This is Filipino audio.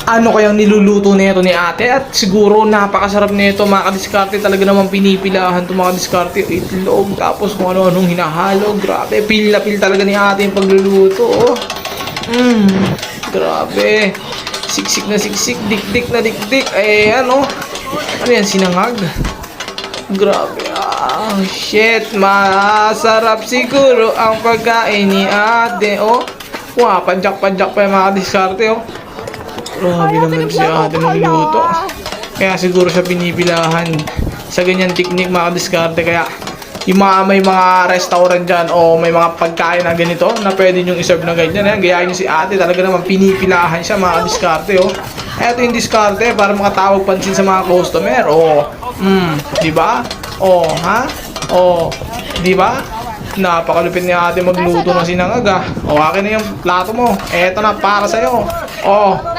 ano kayang niluluto nito ni ate. At siguro napakasarap nito mga kadiskarte. Talaga naman pinipilahan to mga kadiskarte. Itlog, tapos kung ano-anong hinahalo. Grabe, feel na feel talaga ni ate yung pagluluto. Oh. Grabe. Siksik na siksik, dik-dik na dik-dik. Ayan oh. Ano yan, sinangag? Grabe. Shit. Masarap siguro ang pagkain ni ate. Oh. Wow, padyak-padyak pa yung mga diskarte. Oh. Grabe naman si ate magluto. Kaya siguro siya pinipilahan sa ganyan technique mga diskarte. Kaya yung mga may mga restaurant dyan o may mga pagkain na ganito na pwede nyo iserve na ganyan. Gayahin nyo si ate. Talaga naman pinipilahan siya mga diskarte. Oh. Eto yung diskarte para makatawag pansin sa mga customer. Oh. Di ba? Oh, ha? Oh, di ba? Napakalupit ni ate magluto ng sinangag ah. O, akin na yung plato mo. Eto na para sa'yo. Oh,